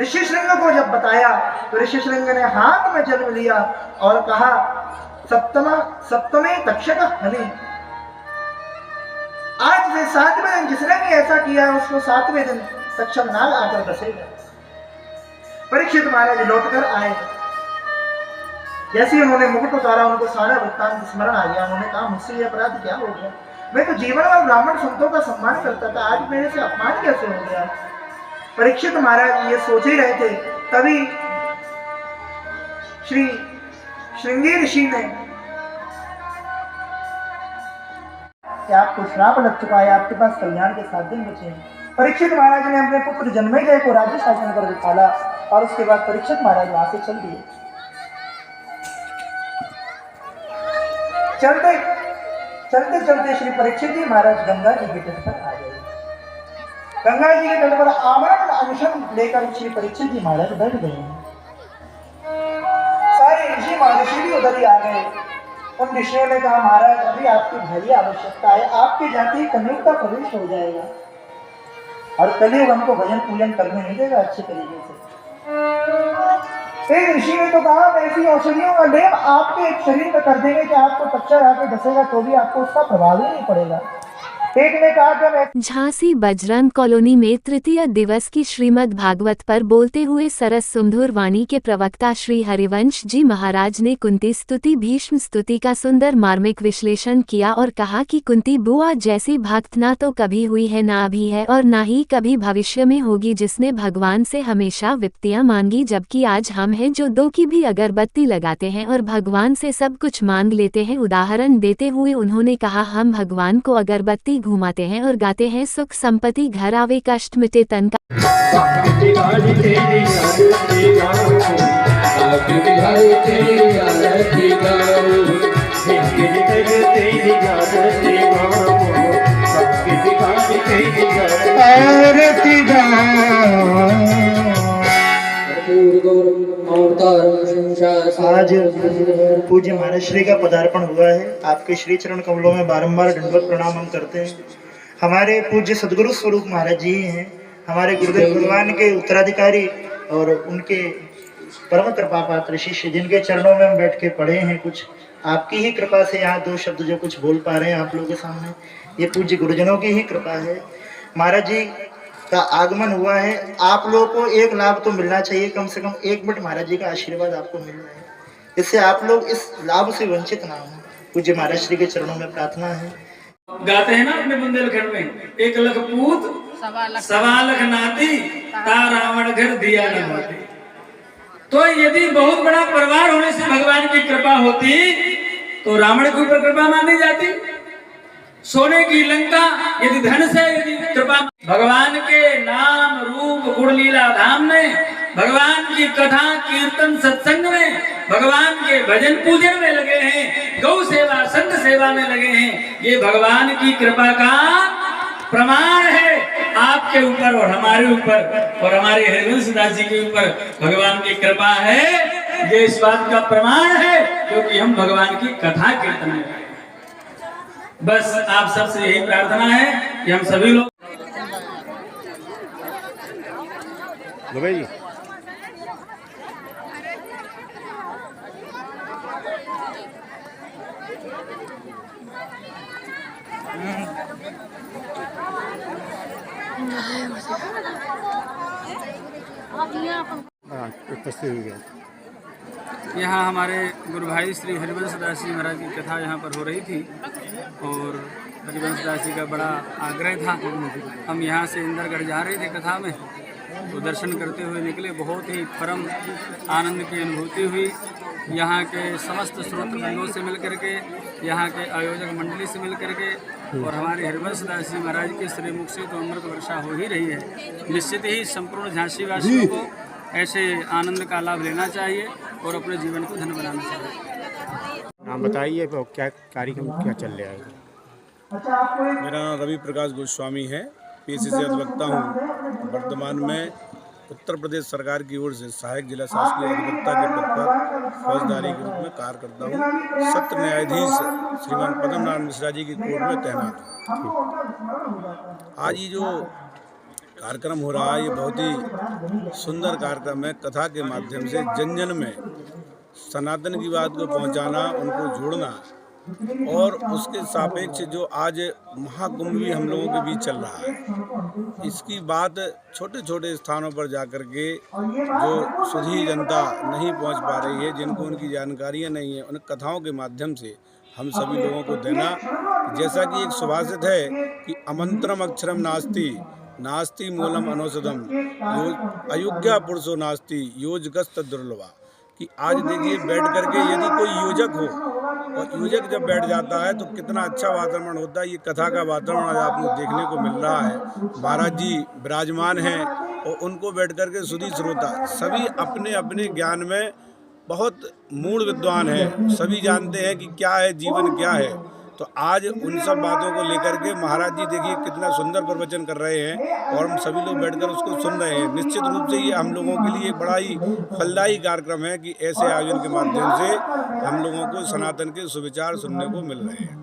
ऋषिशृंग को जब बताया तो ऋषिशृंग ने हाथ में जन्म लिया और कहा, सप्तमे तक्षक हनि, आज से 7वें दिन जिसने भी ऐसा किया उसको 7वें दिन तक्षक नाग आकर डसेगा। परीक्षित महाराज लौटकर आए, जैसे ही उन्होंने मुकुट उतारा उनको सारा वृत्तांत स्मरण आ गया। उन्होंने कहा, मुझसे ये अपराध क्या हो गया? मैं तो जीवन और ब्राह्मण संतों का सम्मान करता था, आज मेरे से अपमान कैसे हो गया? परीक्षित महाराज ये सोच ही रहे थे, तभी श्री श्रृंगी ऋषि ने कि आपको श्राप लग चुका है, आपके पास कल्याण के 7 दिन बचे हैं। परीक्षित महाराज ने अपने पुत्र जन्मेजय को राज्य शासन पर बिठाला और उसके बाद परीक्षित महाराज वहां से चल दिए। चलते चलते चलते श्री परीक्षित जी महाराज गंगा जी के तट पर आ गए। गंगा जी के तट पर आमरण अनशन लेकर श्री परीक्षित जी महाराज बैठ गए। सारे ऋषि महर्षि भी उधर ही आ गए। उन ऋषियों ने कहा, महाराज अभी आपकी भारी आवश्यकता है, आपके जाति कलयुग का प्रवेश हो जाएगा और कलयुग हमको भजन पूजन करने नहीं देगा अच्छे तरीके से। एक ऋषि ने तो कहा, ऐसी औषधियों का लेप आपके शरीर में कर देंगे कि आपको तक्षक आके डसेगा तो भी आपको उसका प्रभाव ही नहीं पड़ेगा। एक ने कहा कि मैं झांसी बजरंग कॉलोनी में तृतीय दिवस की श्रीमद् भागवत पर बोलते हुए सरस सुमधुर वाणी के प्रवक्ता श्री हरिवंश जी महाराज ने कुंती स्तुति भीष्म स्तुति का सुंदर मार्मिक विश्लेषण किया और कहा कि कुंती बुआ जैसी भक्त ना तो कभी हुई है, ना अभी है और ना ही कभी भविष्य में होगी, जिसने भगवान से हमेशा विपत्तियां मांगी, जबकि आज हम हैं जो 2 की भी अगरबत्ती लगाते हैं और भगवान से सब कुछ मांग लेते हैं। उदाहरण देते हुए उन्होंने कहा, हम भगवान को अगरबत्ती घुमाते हैं और गाते हैं, सुख संपत्ति घर आवे कष्ट मिटे तन का। आज पूज्य महाराज श्री का पदार्पण हुआ है। आपके श्री चरण कमलों में बारंबार दंडवत प्रणाम हम करते हैं। हमारे पूज्य सदगुरु स्वरूप महाराज जी हैं, हमारे गुरुदेव भगवान के उत्तराधिकारी और उनके परम कृपा पात्र शिष्य, जिनके चरणों में हम बैठ के पढ़े हैं। कुछ आपकी ही कृपा से यहाँ 2 शब्द जो कुछ बोल पा रहे हैं आप लोगों के सामने, ये पूज्य गुरुजनों की ही कृपा है। महाराज जी का आगमन हुआ है, आप लोगों को एक लाभ तो मिलना चाहिए, कम से कम 1 मिनट महाराज जी का आशीर्वाद आपको मिल रहा है, इससे आप लोग इस लाभ से वंचित ना हो। पूज्य महाराज श्री के चरणों में प्रार्थना है। गाते हैं ना अपने बुंदेलखंड में, 1 लाख पूत 1.25 लाख नाती ता रावण घर दिया न बाती। तो यदि बहुत बड़ा परिवार होने से भगवान की कृपा होती तो रावण के ऊपर कृपा मानी जाती। सोने की लंका यदि धन से यदि कृपा, भगवान के नाम रूप गुण लीला धाम में, भगवान की कथा कीर्तन सत्संग में, भगवान के भजन पूजन में लगे हैं, गौ सेवा संत सेवा में लगे हैं, ये भगवान की कृपा का प्रमाण है आपके ऊपर और हमारे ऊपर और हमारे हरिवंश दास जी के ऊपर भगवान की कृपा है। ये इस बात का प्रमाण है क्योंकि हम भगवान की कथा कीर्तन में, बस आप सबसे यही प्रार्थना है कि हम सभी लोग जी यहाँ हमारे गुरु भाई श्री हरिवंश दास जी महाराज की कथा यहाँ पर हो रही थी और हरिवंश दास जी का बड़ा आग्रह था। हम यहाँ से इंदरगढ़ जा रहे थे कथा में, तो दर्शन करते हुए निकले। बहुत ही परम आनंद की अनुभूति हुई। यहाँ के समस्त श्रोतृवृंदों से मिल करके, यहाँ के आयोजक मंडली से मिल करके और हमारे हरिवंश दास जी महाराज के श्रीमुख से तो अमृत वर्षा हो ही रही है। निश्चित ही संपूर्ण झांसी वासियों को ऐसे आनंद का लाभ लेना चाहिए और अपने जीवन को धन्य बनाना चाहिए। नाम बताइए, क्या कार्यक्रम क्या चल रहा है? मेरा नाम रवि प्रकाश गोस्वामी है, पेशे से अधिवक्ता हूँ। वर्तमान में उत्तर प्रदेश सरकार की ओर से सहायक जिला शासकीय अधिवक्ता के पद पर फौजदारी के रूप में कार्य करता हूँ। सत्र न्यायाधीश श्रीमान पद्मनाभ मिश्रा जी की कोर्ट में तैनात हूँ। आज ये जो कार्यक्रम हो रहा है ये बहुत ही सुंदर कार्यक्रम है। कथा के माध्यम से जन जन में सनातन की बात को पहुंचाना, उनको जोड़ना, और उसके सापेक्ष जो आज महाकुंभ भी हम लोगों के बीच चल रहा है, इसकी बात छोटे छोटे स्थानों पर जाकर के जो सुधी जनता नहीं पहुंच पा रही है, जिनको उनकी जानकारियां नहीं है, उन कथाओं के माध्यम से हम सभी लोगों को देना। जैसा कि एक सुभाषित है कि अमंत्रम अक्षरम नास्ति नास्ति मूलम अनौषधम अयोग्या पुरुषो नास्ति योजगस्त दुर्लभा, कि आज देखिए बैठ करके यदि कोई योजक हो और योजक जब बैठ जाता है तो कितना अच्छा वातावरण होता है। ये कथा का वातावरण आज आपको देखने को मिल रहा है। महाराज जी विराजमान हैं और उनको बैठ करके सुधी श्रोता सभी अपने अपने ज्ञान में बहुत मूढ़ विद्वान हैं, सभी जानते हैं कि क्या है जीवन, क्या है। तो आज उन सब बातों को लेकर के महाराज जी देखिए कितना सुंदर प्रवचन कर रहे हैं और हम सभी लोग बैठकर उसको सुन रहे हैं। निश्चित रूप से ये हम लोगों के लिए बड़ा ही फलदायी कार्यक्रम है कि ऐसे आयोजन के माध्यम से हम लोगों को सनातन के सुविचार सुनने को मिल रहे हैं।